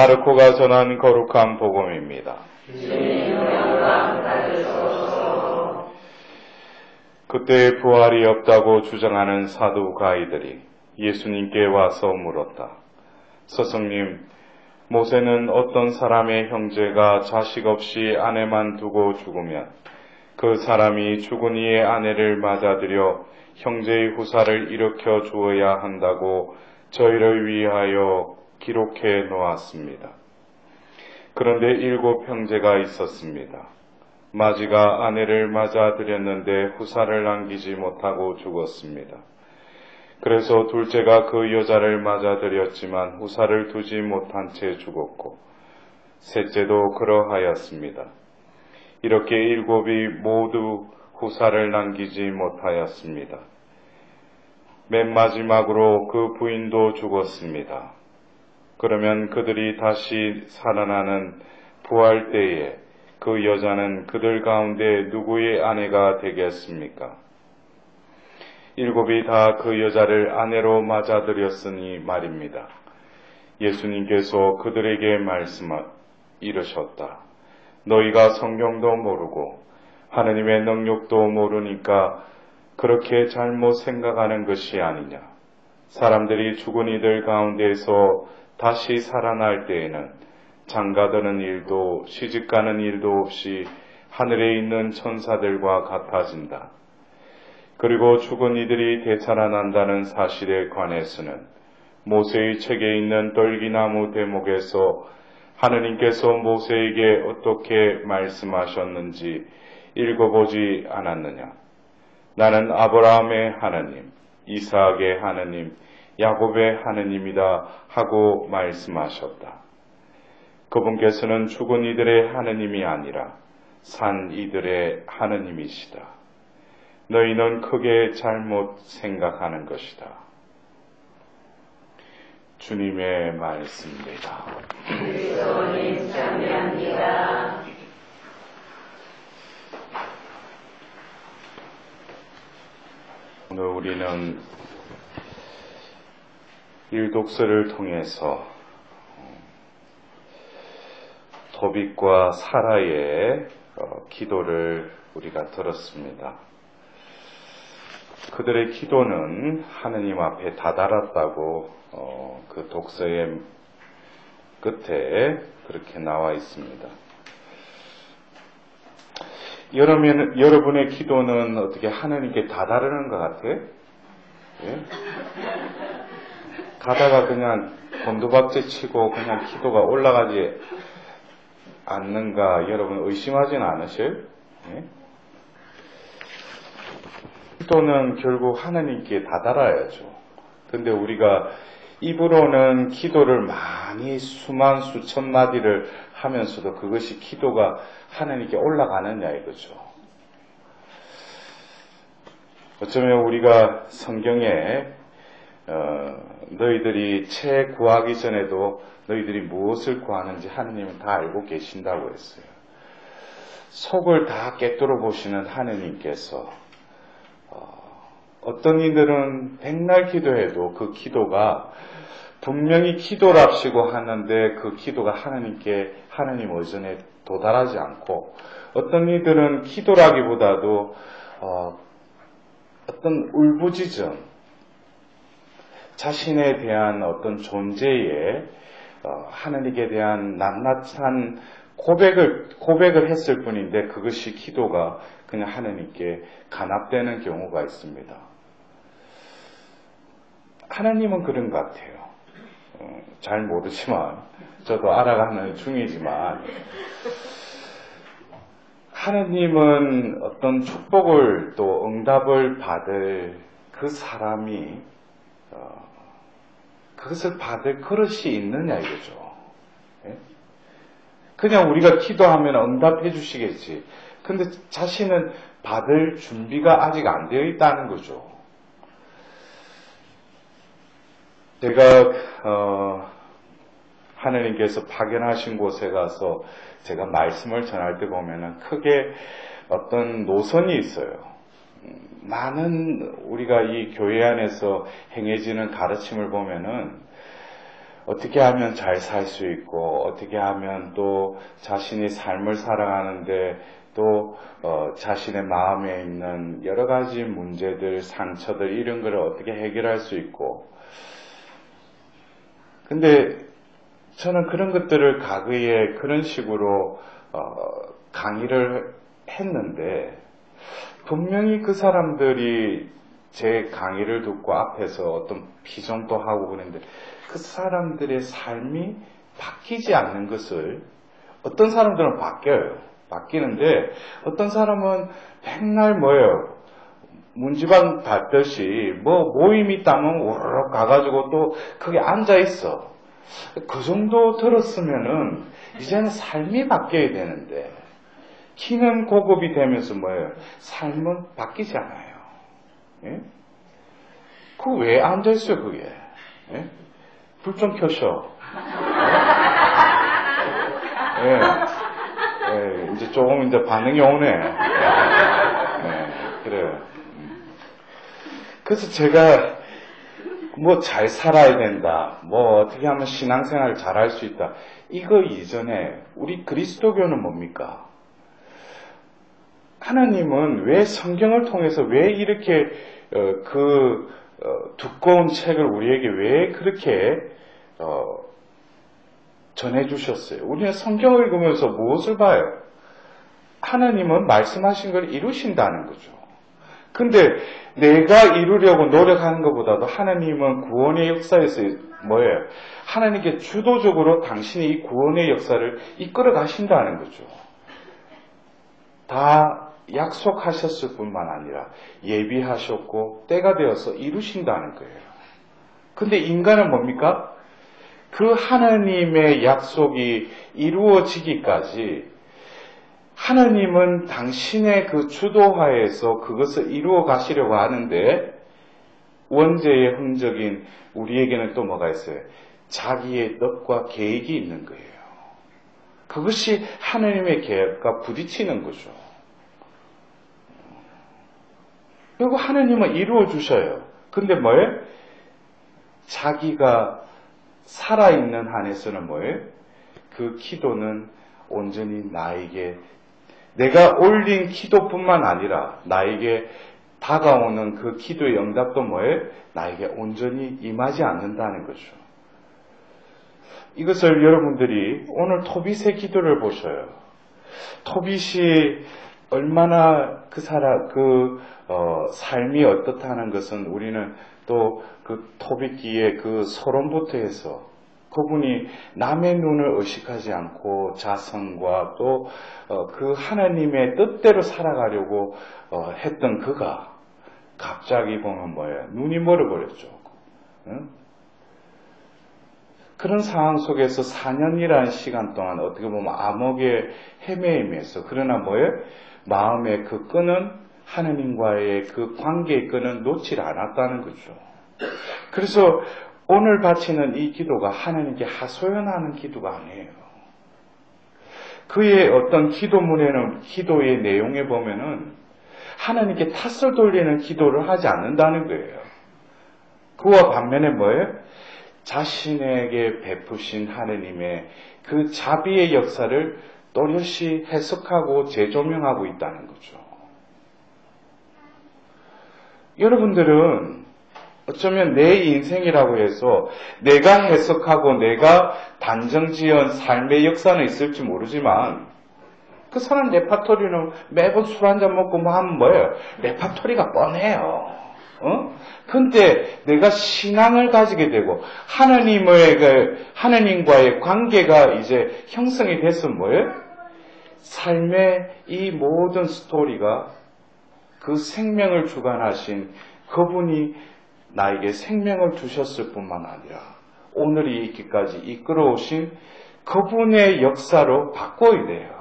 마르코가 전한 거룩한 복음입니다. 그때 부활이 없다고 주장하는 사두가이들이 예수님께 와서 물었다. 스승님, 모세는 어떤 사람의 형제가 자식 없이 아내만 두고 죽으면 그 사람이 죽은 이의 아내를 맞아들여 형제의 후사를 일으켜 주어야 한다고 저희를 위하여 기록해 놓았습니다. 그런데 7 형제가 있었습니다. 마지가 아내를 맞아들였는데 후사를 남기지 못하고 죽었습니다. 그래서 둘째가 그 여자를 맞아들였지만 후사를 두지 못한 채 죽었고 셋째도 그러하였습니다. 이렇게 7이 모두 후사를 남기지 못하였습니다. 맨 마지막으로 그 부인도 죽었습니다. 그러면 그들이 다시 살아나는 부활 때에 그 여자는 그들 가운데 누구의 아내가 되겠습니까? 7이 다 그 여자를 아내로 맞아들였으니 말입니다. 예수님께서 그들에게 이르셨다. 너희가 성경도 모르고 하느님의 능력도 모르니까 그렇게 잘못 생각하는 것이 아니냐. 사람들이 죽은 이들 가운데서 다시 살아날 때에는 장가드는 일도 시집가는 일도 없이 하늘에 있는 천사들과 같아진다. 그리고 죽은 이들이 되살아난다는 사실에 관해서는 모세의 책에 있는 떨기나무 대목에서 하느님께서 모세에게 어떻게 말씀하셨는지 읽어보지 않았느냐. 나는 아브라함의 하느님, 이삭의 하느님, 야곱의 하느님이다 하고 말씀하셨다. 그분께서는 죽은 이들의 하느님이 아니라 산 이들의 하느님이시다. 너희는 크게 잘못 생각하는 것이다. 주님의 말씀입니다. 그리스도님 찬미합니다. 오늘 우리는 일독서를 통해서 도빗과 사라의 기도를 우리가 들었습니다. 그들의 기도는 하느님 앞에 다다랐다고 그 독서의 끝에 그렇게 나와 있습니다. 여러분의 기도는 어떻게 하느님께 다다르는 것 같아요? 예? 가다가 그냥 곤두박질 치고 그냥 기도가 올라가지 않는가 여러분 의심하지는 않으세요? 예? 기도는 결국 하느님께 다다라야죠. 근데 우리가 입으로는 기도를 많이 수천 마디를 하면서도 그것이 기도가 하느님께 올라가느냐 이거죠. 어쩌면 우리가 성경에 너희들이 채 구하기 전에도 너희들이 무엇을 구하는지 하느님은 다 알고 계신다고 했어요. 속을 다 꿰뚫어 보시는 하느님께서 어떤 이들은 백날 기도해도 그 기도가 분명히 기도랍시고 하는데 그 기도가 하느님 의존에 도달하지 않고 어떤 이들은 기도라기보다도 어떤 울부짖음 자신에 대한 어떤 존재에 하느님께 대한 낱낱한 고백을 했을 뿐인데 그것이 기도가 그냥 하느님께 간합되는 경우가 있습니다. 하나님은 그런 것 같아요. 잘 모르지만 저도 알아가는 중이지만 하나님은 어떤 축복을 또 응답을 받을 그 사람이 그것을 받을 그릇이 있느냐 이거죠. 그냥 우리가 기도하면 응답해 주시겠지. 근데 자신은 받을 준비가 아직 안 되어 있다는 거죠. 제가 하느님께서 파견하신 곳에 가서 제가 말씀을 전할 때 보면은 크게 어떤 노선이 있어요. 많은 우리가 이 교회 안에서 행해지는 가르침을 보면은 어떻게 하면 잘 살 수 있고, 어떻게 하면 또 자신이 삶을 살아가는데 또 자신의 마음에 있는 여러 가지 문제들, 상처들 이런 거를 어떻게 해결할 수 있고. 근데 저는 그런 것들을 과거에 그런 식으로 강의를 했는데 분명히 그 사람들이 제 강의를 듣고 앞에서 어떤 비전도 하고 그랬는데 그 사람들의 삶이 바뀌지 않는 것을 어떤 사람들은 바뀌는데 어떤 사람은 맨날 뭐예요? 문지방 닫듯이 모임 있다면 오르륵 가가지고 또 거기 앉아 있어. 그 정도 들었으면은 이제는 삶이 바뀌어야 되는데 키는 고급이 되면서 뭐예요? 삶은 바뀌지 않아요. 예? 그 왜 앉아있어요 그게? 예? 불 좀 켜셔. 예, 이제 조금 이제 반응이 오네. 예, 그래요. 그래서 제가 잘 살아야 된다. 어떻게 하면 신앙생활을 잘할 수 있다. 이거 이전에 우리 그리스도교는 뭡니까? 하나님은 왜 성경을 통해서 왜 이렇게 두꺼운 책을 우리에게 왜 그렇게 전해주셨어요? 우리는 성경을 읽으면서 무엇을 봐요? 하나님은 말씀하신 걸 이루신다는 거죠. 근데 내가 이루려고 노력하는 것보다도 하나님은 구원의 역사에서 뭐예요? 하나님께 주도적으로 당신이 이 구원의 역사를 이끌어 가신다는 거죠. 다 약속하셨을 뿐만 아니라 예비하셨고 때가 되어서 이루신다는 거예요. 근데 인간은 뭡니까? 그 하나님의 약속이 이루어지기까지 하나님은 당신의 그 주도하에서 그것을 이루어 가시려고 하는데 원죄의 흔적인 우리에게는 또 뭐가 있어요? 자기의 뜻과 계획이 있는 거예요. 그것이 하나님의 계획과 부딪히는 거죠. 그리고 하나님은 이루어 주셔요. 근데 뭐예요? 자기가 살아있는 한에서는 뭐예요? 그 기도는 온전히 나에게 내가 올린 기도뿐만 아니라 나에게 다가오는 그 기도의 응답도 뭐예요? 나에게 온전히 임하지 않는다는 거죠. 이것을 여러분들이 오늘 토빗의 기도를 보셔요. 토빗이 얼마나 삶이 어떻다는 것은 우리는 또 그 토빗기의 그 서론부터 해서 그분이 남의 눈을 의식하지 않고 자성과 또 그 하나님의 뜻대로 살아가려고 했던 그가 갑자기 보면 뭐예요? 눈이 멀어버렸죠. 응? 그런 상황 속에서 4년이라는 시간 동안 어떻게 보면 암흑의 헤매임에서 그러나 뭐예요? 마음의 그 끈은 하나님과의 그 관계의 끈은 놓질 않았다는 거죠. 그래서 오늘 바치는 이 기도가 하나님께 하소연하는 기도가 아니에요. 그의 어떤 기도문에는 기도의 내용에 보면은 하나님께 탓을 돌리는 기도를 하지 않는다는 거예요. 그와 반면에 뭐예요? 자신에게 베푸신 하나님의 그 자비의 역사를 또렷이 해석하고 재조명하고 있다는 거죠. 여러분들은 어쩌면 내 인생이라고 해서 내가 해석하고 내가 단정지은 삶의 역사는 있을지 모르지만 그 사람 레파토리는 매번 술 한잔 먹고 하면 뭐예요? 레파토리가 뻔해요. 근데 내가 신앙을 가지게 되고 하나님과의 관계가 이제 형성이 됐으면 뭐예요? 삶의 이 모든 스토리가 그 생명을 주관하신 그분이 나에게 생명을 주셨을 뿐만 아니라 오늘 이 있기까지 이끌어오신 그분의 역사로 바꿔야 돼요.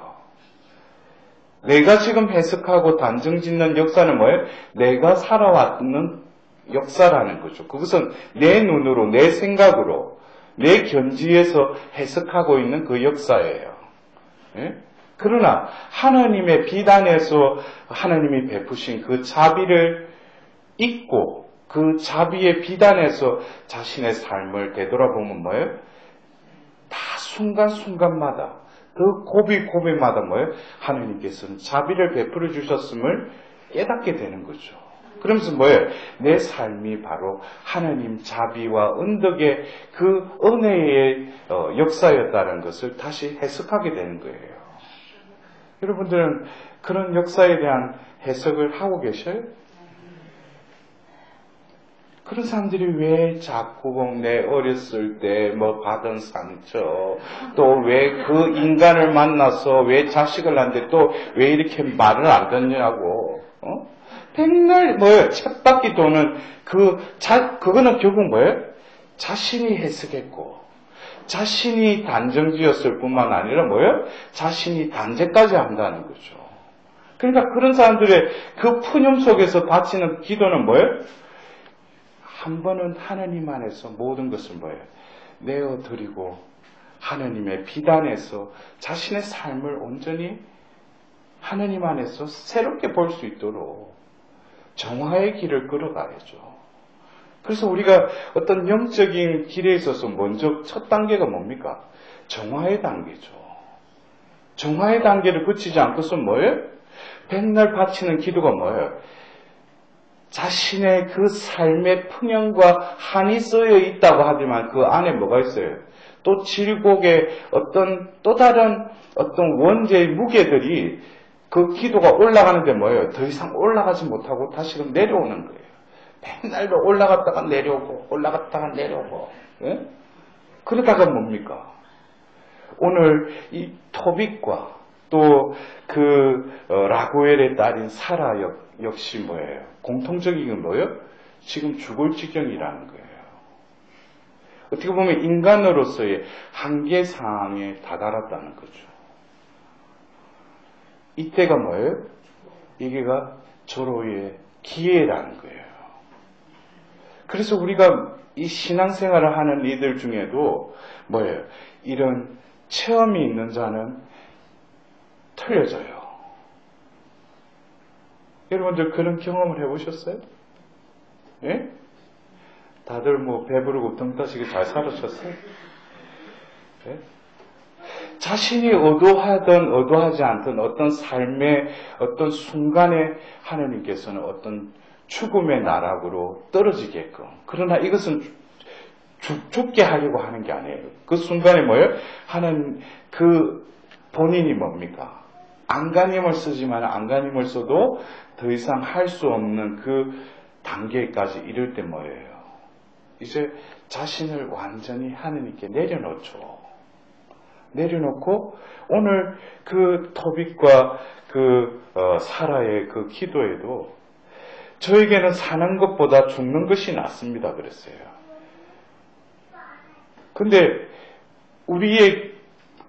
내가 지금 해석하고 단정짓는 역사는 뭐예요? 내가 살아왔는 역사라는 거죠. 그것은 내 눈으로, 내 생각으로, 내 견지에서 해석하고 있는 그 역사예요. 예? 그러나 하나님의 비단에서 하나님이 베푸신 그 자비를 잊고 그 자비의 비단에서 자신의 삶을 되돌아보면 뭐예요? 다 순간순간마다 그 고비고비마다 뭐예요? 하나님께서는 자비를 베풀어 주셨음을 깨닫게 되는 거죠. 그러면서 뭐예요? 내 삶이 바로 하나님 자비와 은덕의 그 은혜의 역사였다는 것을 다시 해석하게 되는 거예요. 여러분들은 그런 역사에 대한 해석을 하고 계셔요? 그런 사람들이 왜 자꾸 내 어렸을 때 뭐 받은 상처, 또 왜 그 인간을 만나서 왜 자식을 낳는데 또 왜 이렇게 말을 안 듣냐고, 백날 뭐예요? 쳇바퀴 도는 그거는 결국 뭐예요? 자신이 해석했고, 자신이 단정지었을 뿐만 아니라 뭐예요? 자신이 단죄까지 한다는 거죠. 그러니까 그런 사람들의 그 푸념 속에서 바치는 기도는 뭐예요? 한 번은 하나님 안에서 모든 것을 뭐예요? 내어드리고 하나님의 비단에서 자신의 삶을 온전히 하나님 안에서 새롭게 볼 수 있도록 정화의 길을 끌어가야죠. 그래서 우리가 어떤 영적인 길에 있어서 먼저 첫 단계가 뭡니까? 정화의 단계죠. 정화의 단계를 거치지 않고서 뭐예요? 백날 바치는 기도가 뭐예요? 자신의 그 삶의 풍경과 한이 쓰여 있다고 하지만 그 안에 뭐가 있어요? 또 질곡의 또 다른 어떤 원죄의 무게들이 그 기도가 올라가는데 뭐예요? 더 이상 올라가지 못하고 다시금 내려오는 거예요. 맨날로 올라갔다가 내려오고 올라갔다가 내려오고. 예? 그러다가 뭡니까? 오늘 이 토빅과 또 라구엘의 딸인 사라 역시 뭐예요? 공통적인 건 뭐예요? 지금 죽을 지경이라는 거예요. 어떻게 보면 인간으로서의 한계 상황에 다다랐다는 거죠. 이때가 뭐예요? 이게가 절호의 기회라는 거예요. 그래서 우리가 이 신앙생활을 하는 이들 중에도 뭐예요? 이런 체험이 있는 자는 틀려져요. 여러분들 그런 경험을 해보셨어요? 예? 다들 뭐 배부르고 등 따시게 잘 살아셨어요? 예? 자신이 의도하든 의도하지 않든 어떤 삶의 어떤 순간에 하나님께서는 어떤 죽음의 나락으로 떨어지게끔, 그러나 이것은 죽게 하려고 하는 게 아니에요. 그 순간에 뭐예요? 하나님 본인이 뭡니까? 안간힘을 쓰지만 안간힘을 써도 더 이상 할 수 없는 그 단계까지 이를 때 뭐예요? 이제 자신을 완전히 하나님께 내려놓죠. 내려놓고 오늘 그 토빗과 사라의 그 기도에도 저에게는 사는 것보다 죽는 것이 낫습니다 그랬어요. 근데 우리의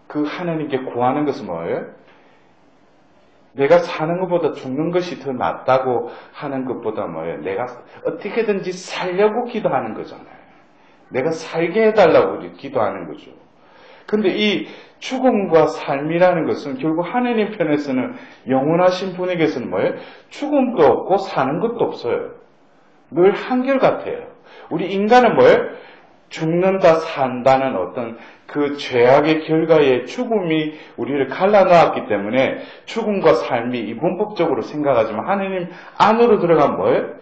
그 하나님께 구하는 것은 뭐예요? 내가 사는 것보다 죽는 것이 더 낫다고 하는 것보다 뭐예요? 내가 어떻게든지 살려고 기도하는 거잖아요. 내가 살게 해달라고 기도하는 거죠. 근데 이 죽음과 삶이라는 것은 결국 하나님 편에서는 영원하신 분에게서는 뭐예요? 죽음도 없고 사는 것도 없어요. 늘 한결같아요. 우리 인간은 뭐예요? 죽는다 산다는 어떤 그 죄악의 결과에 죽음이 우리를 갈라놓았기 때문에 죽음과 삶이 이분법적으로 생각하지만 하나님 안으로 들어가면 뭐예요?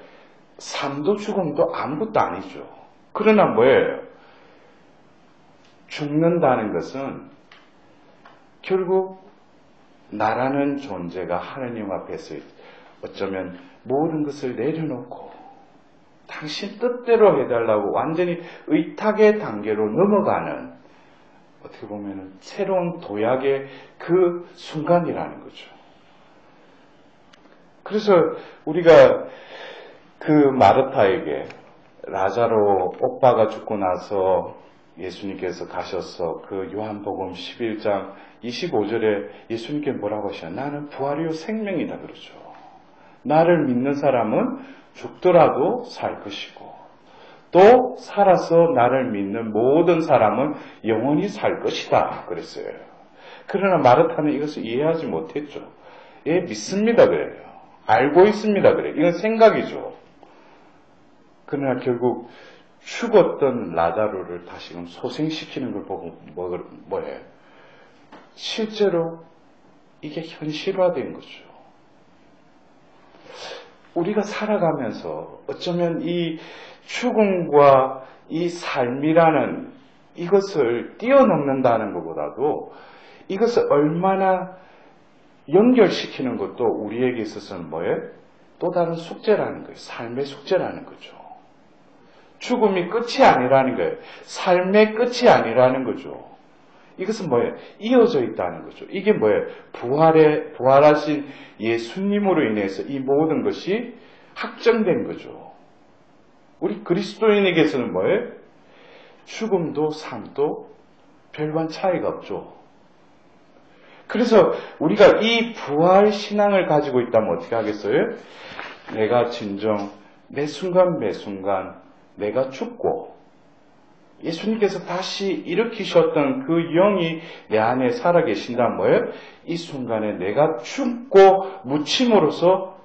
삶도 죽음도 아무것도 아니죠. 그러나 뭐예요? 죽는다는 것은 결국 나라는 존재가 하나님 앞에서 어쩌면 모든 것을 내려놓고 당신 뜻대로 해달라고 완전히 의탁의 단계로 넘어가는 어떻게 보면 새로운 도약의 그 순간이라는 거죠. 그래서 우리가 그 마르타에게 라자로 오빠가 죽고 나서 예수님께서 가셔서 그 요한복음 11장 25절에 예수님께 뭐라고 하셔요? 나는 부활이요 생명이다 그러죠. 나를 믿는 사람은 죽더라도 살 것이고 또 살아서 나를 믿는 모든 사람은 영원히 살 것이다 그랬어요. 그러나 마르타는 이것을 이해하지 못했죠. 예, 믿습니다 그래요. 알고 있습니다 그래요. 이건 생각이죠. 그러나 결국 죽었던 라자로를 다시금 소생시키는 걸 보고 뭐예요? 실제로 이게 현실화된 거죠. 우리가 살아가면서 어쩌면 이 죽음과 이 삶이라는 이것을 뛰어넘는다는 것보다도 이것을 얼마나 연결시키는 것도 우리에게 있어서는 뭐예요? 또 다른 숙제라는 거예요. 삶의 숙제라는 거죠. 죽음이 끝이 아니라는 거예요. 삶의 끝이 아니라는 거죠. 이것은 뭐예요? 이어져 있다는 거죠. 이게 뭐예요? 부활하신 예수님으로 인해서 이 모든 것이 확정된 거죠. 우리 그리스도인에게서는 뭐예요? 죽음도 삶도 별반 차이가 없죠. 그래서 우리가 이 부활 신앙을 가지고 있다면 어떻게 하겠어요? 내가 진정 매 순간 매 순간 내가 죽고 예수님께서 다시 일으키셨던 그 영이 내 안에 살아계신다면 뭐예요? 이 순간에 내가 죽고 묻힘으로써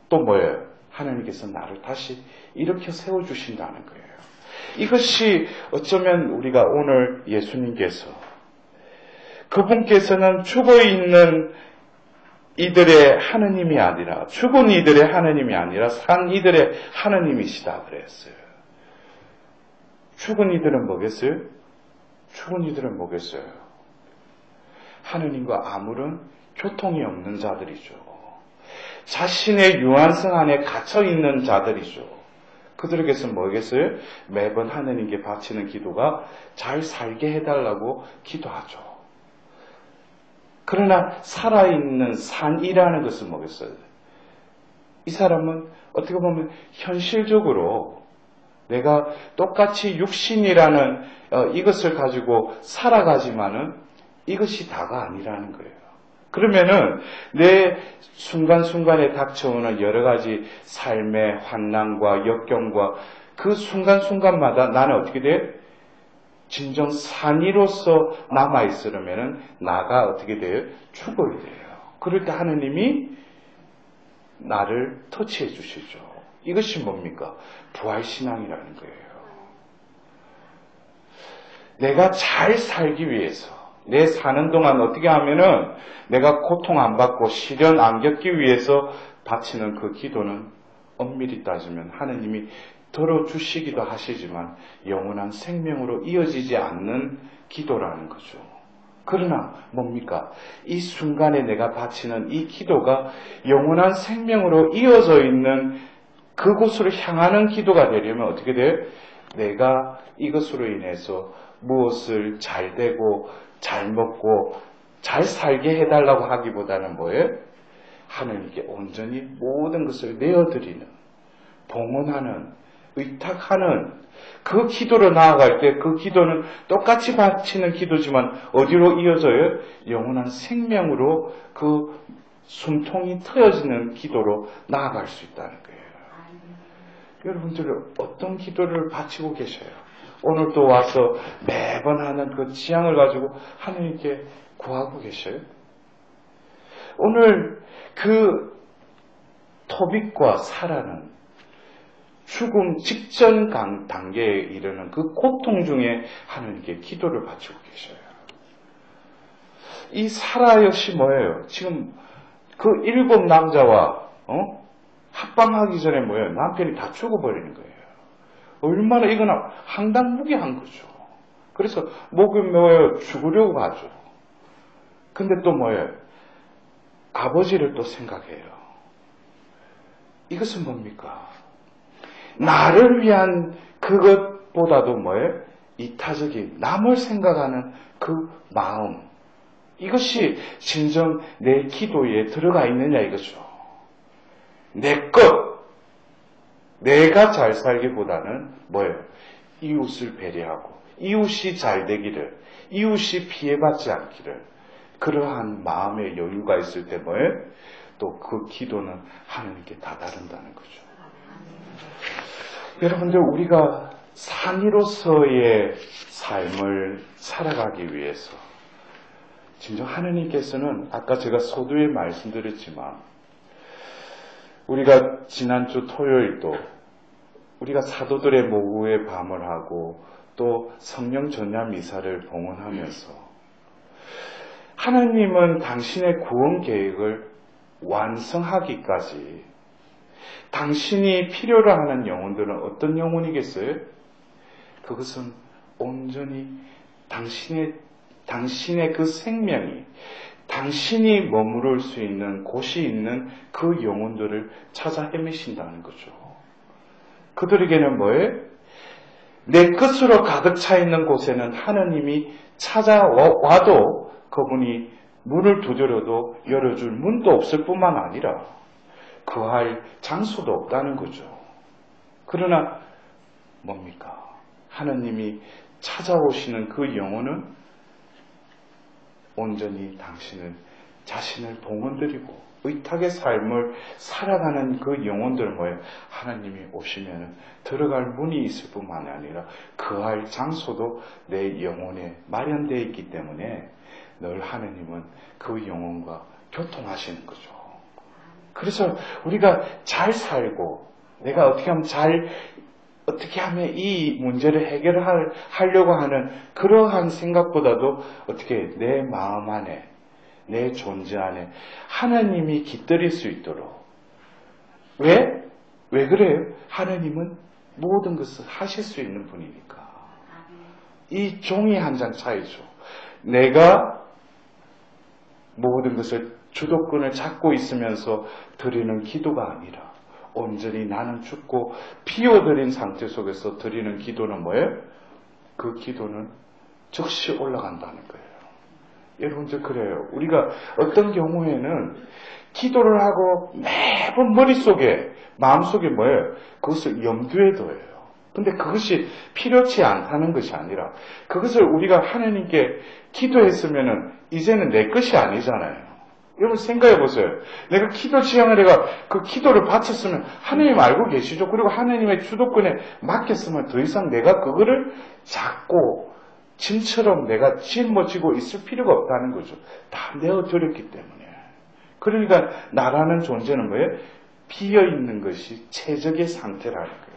또 뭐예요? 하나님께서 나를 다시 일으켜 세워주신다는 거예요. 이것이 어쩌면 우리가 오늘 예수님께서 그분께서는 죽어있는 이들의 하느님이 아니라 죽은 이들의 하느님이 아니라 산 이들의 하느님이시다 그랬어요. 죽은 이들은 뭐겠어요? 죽은 이들은 뭐겠어요? 하느님과 아무런 교통이 없는 자들이죠. 자신의 유한성 안에 갇혀있는 자들이죠. 그들에게서 뭐겠어요? 매번 하느님께 바치는 기도가 잘 살게 해달라고 기도하죠. 그러나 살아있는 산이라는 것은 뭐겠어요? 이 사람은 어떻게 보면 현실적으로 내가 똑같이 육신이라는 이것을 가지고 살아가지만은 이것이 다가 아니라는 거예요. 그러면은 내 순간순간에 닥쳐오는 여러 가지 삶의 환난과 역경과 그 순간순간마다 나는 어떻게 돼요? 진정 산이로서 남아있으려면은 나가 어떻게 돼요? 죽어야 돼요. 그럴 때 하느님이 나를 터치해 주시죠. 이것이 뭡니까? 부활신앙이라는 거예요. 내가 잘 살기 위해서 내 사는 동안 어떻게 하면은 내가 고통 안 받고 시련 안 겪기 위해서 바치는 그 기도는 엄밀히 따지면 하느님이 들어주시기도 하시지만 영원한 생명으로 이어지지 않는 기도라는 거죠. 그러나 뭡니까? 이 순간에 내가 바치는 이 기도가 영원한 생명으로 이어져 있는 그곳으로 향하는 기도가 되려면 어떻게 돼요? 내가 이것으로 인해서 무엇을 잘 되고 잘 먹고 잘 살게 해달라고 하기보다는 뭐예요? 하나님께 온전히 모든 것을 내어드리는, 봉헌하는, 의탁하는 그 기도로 나아갈 때 그 기도는 똑같이 바치는 기도지만 어디로 이어져요? 영원한 생명으로 그 숨통이 트여지는 기도로 나아갈 수 있다는 거예요. 여러분들 어떤 기도를 바치고 계셔요? 오늘 또 와서 매번 하는 그 지향을 가지고 하나님께 구하고 계셔요? 오늘 그 토빗과 사라는 죽음 직전 단계에 이르는 그 고통 중에 하나님께 기도를 바치고 계셔요. 이 사라 역시 뭐예요? 지금 그 7 남자와 합방하기 전에 뭐예요? 남편이 다 죽어버리는 거예요. 얼마나 이건 황당무계한 거죠. 그래서 목이 뭐예요? 죽으려고 하죠. 근데 또 뭐예요? 아버지를 또 생각해요. 이것은 뭡니까? 나를 위한 그것보다도 뭐예요? 이타적인 남을 생각하는 그 마음, 이것이 진정 내 기도에 들어가 있느냐 이거죠. 내 것, 내가 잘 살기보다는 뭐예요? 이웃을 배려하고 이웃이 잘 되기를, 이웃이 피해받지 않기를, 그러한 마음의 여유가 있을 때 뭐예요? 또 그 기도는 하나님께 다다른다는 거죠. 여러분들, 우리가 산이로서의 삶을 살아가기 위해서 진정 하나님께서는 아까 제가 서두에 말씀드렸지만 우리가 지난주 토요일도 우리가 사도들의 모후에 밤을 하고 또 성령 전야 미사를 봉헌하면서 하나님은 당신의 구원 계획을 완성하기까지 당신이 필요로 하는 영혼들은 어떤 영혼이겠어요? 그것은 온전히 당신의 그 생명이 당신이 머무를 수 있는 곳이 있는 그 영혼들을 찾아 헤매신다는 거죠. 그들에게는 뭐예요? 내 것으로 가득 차 있는 곳에는 하나님이 찾아와도 그분이 문을 두드려도 열어줄 문도 없을 뿐만 아니라 거할 장소도 없다는 거죠. 그러나 뭡니까? 하나님이 찾아오시는 그 영혼은 온전히 당신을 자신을 봉헌드리고 의탁의 삶을 살아가는 그 영혼들 뭐예요? 하나님이 오시면 들어갈 문이 있을 뿐만 아니라 거할 장소도 내 영혼에 마련되어 있기 때문에 늘 하나님은 그 영혼과 교통하시는 거죠. 그래서 우리가 잘 살고 내가 어떻게 하면 이 문제를 해결하려고 하는 그러한 생각보다도 어떻게 내 마음 안에 내 존재 안에 하나님이 깃들일 수 있도록. 왜? 왜 그래요? 하나님은 모든 것을 하실 수 있는 분이니까. 이 종이 한 장 차이죠. 내가 모든 것을 주도권을 잡고 있으면서 드리는 기도가 아니라 온전히 나는 죽고 피워드린 상태 속에서 드리는 기도는 뭐예요? 그 기도는 즉시 올라간다는 거예요. 여러분들 그래요. 우리가 어떤 경우에는 기도를 하고 매번 머릿속에 마음속에 뭐예요? 그것을 염두에 둬요. 근데 그것이 필요치 않다는 것이 아니라 그것을 우리가 하나님께 기도했으면은 이제는 내 것이 아니잖아요. 여러분 생각해 보세요. 내가 기도 지향을 해가 그 기도를 바쳤으면 하나님 알고 계시죠. 그리고 하나님의 주도권에 맡겼으면 더 이상 내가 그거를 잡고 짐처럼 내가 짊어지고 있을 필요가 없다는 거죠. 다 내어드렸기 때문에. 그러니까 나라는 존재는 뭐예요? 비어있는 것이 최적의 상태라는 거예요.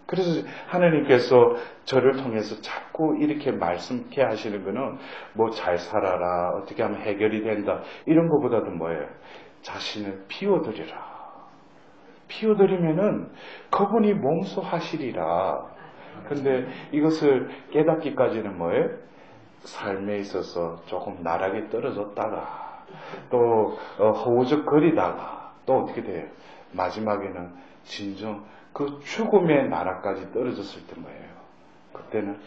그래서 하나님께서 저를 통해서 자꾸 이렇게 말씀케 하시는 거는 뭐 잘 살아라, 어떻게 하면 해결이 된다, 이런 것보다도 뭐예요? 자신을 피워드리라. 피워드리면은 그분이 몸소하시리라. 근데 이것을 깨닫기까지는 뭐예요? 삶에 있어서 조금 나락에 떨어졌다가 또 허우적거리다가 또 어떻게 돼요? 마지막에는 진정 그 죽음의 나락까지 떨어졌을 때 뭐예요? 그때는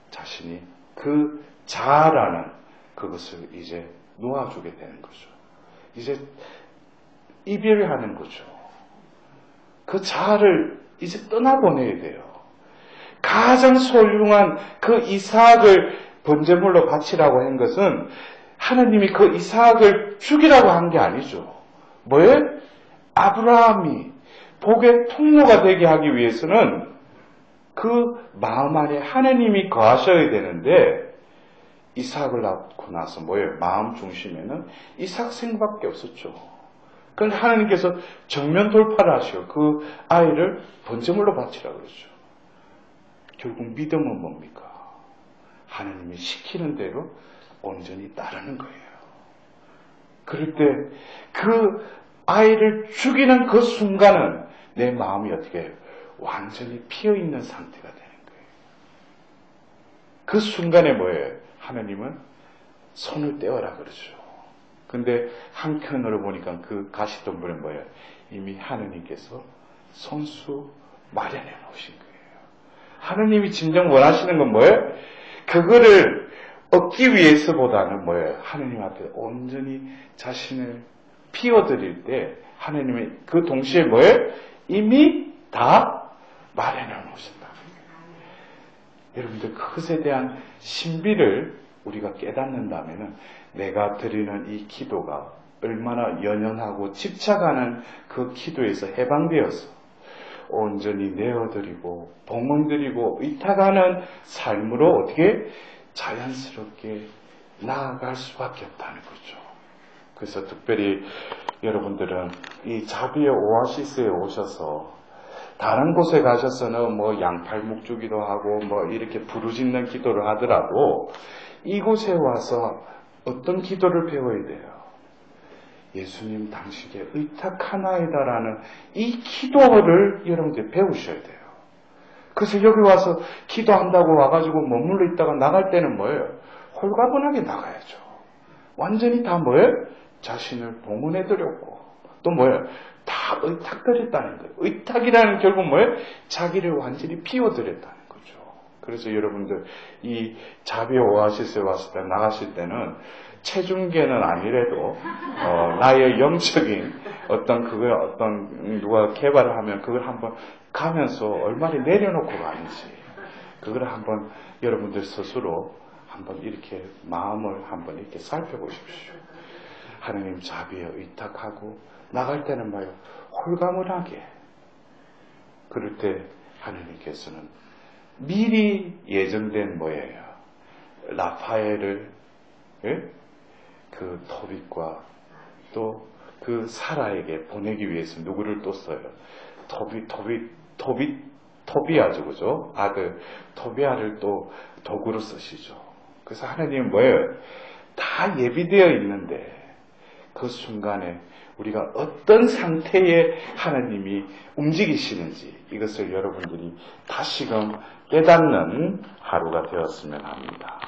자신이 그 자아라는 그것을 이제 놓아주게 되는 거죠. 이제 이별하는 거죠. 그 자아를 이제 떠나보내야 돼요. 가장 소중한 그 이삭을 번제물로 바치라고 한 것은 하나님이 그 이삭을 죽이라고 한 게 아니죠. 뭐예요? 아브라함이 복의 통로가 되게 하기 위해서는 그 마음 안에 하나님이 거하셔야 되는데 이삭을 낳고 나서 뭐예요? 마음 중심에는 이삭 생각밖에 없었죠. 그런데 하나님께서 정면 돌파를 하시고 그 아이를 번제물로 바치라고 그러죠. 결국 믿음은 뭡니까? 하나님이 시키는 대로 온전히 따르는 거예요. 그럴 때 그 아이를 죽이는 그 순간은 내 마음이 어떻게 해요? 완전히 피어있는 상태가 되는 거예요. 그 순간에 뭐예요? 하나님은 손을 떼어라 그러죠. 근데 한편으로 보니까 그 가시덤불은 뭐예요? 이미 하나님께서 손수 마련해 놓으신 거예요. 하나님이 진정 원하시는 건 뭐예요? 그거를 얻기 위해서보다는 뭐예요? 하나님 앞에 온전히 자신을 피워드릴 때 하나님의 그 동시에 뭐예요? 이미 다 마련해 놓으신다. 여러분들 그것에 대한 신비를 우리가 깨닫는다면 내가 드리는 이 기도가 얼마나 연연하고 집착하는 그 기도에서 해방되어서 온전히 내어드리고 봉헌드리고 의탁하는 삶으로 어떻게 자연스럽게 나아갈 수밖에 없다는 거죠. 그래서 특별히 여러분들은 이 자비의 오아시스에 오셔서 다른 곳에 가셔서는 뭐 양팔 묵주기도 하고 뭐 이렇게 부르짖는 기도를 하더라도 이곳에 와서 어떤 기도를 배워야 돼요? 예수님 당신께 의탁하나이다라는 이 기도를 여러분들 배우셔야 돼요. 그래서 여기 와서 기도한다고 와가지고 머물러 있다가 나갈 때는 뭐예요? 홀가분하게 나가야죠. 완전히 다 뭐예요? 자신을 봉헌해드렸고 또 뭐예요? 다 의탁드렸다는 거예요. 의탁이라는 결국 뭐예요? 자기를 완전히 비워드렸다는 거죠. 그래서 여러분들 이 자비 오아시스에 왔을 때 나가실 때는 체중계는 아니래도 나의 영적인 어떤 누가 개발을 하면 그걸 한번 가면서 얼마나 내려놓고 가는지 그걸 한번 여러분들 스스로 한번 이렇게 마음을 한번 이렇게 살펴보십시오. 하느님 자비에 의탁하고 나갈 때는 뭐예요? 홀가분하게. 그럴 때 하느님께서는 미리 예정된 뭐예요? 라파엘을 그 토빗과 또 그 사라에게 보내기 위해서 누구를 또 써요? 토비아죠, 그죠? 아들 토비아를 또 도구로 쓰시죠. 그래서 하나님은 뭐예요? 다 예비되어 있는데 그 순간에 우리가 어떤 상태에 하나님이 움직이시는지 이것을 여러분들이 다시금 깨닫는 하루가 되었으면 합니다.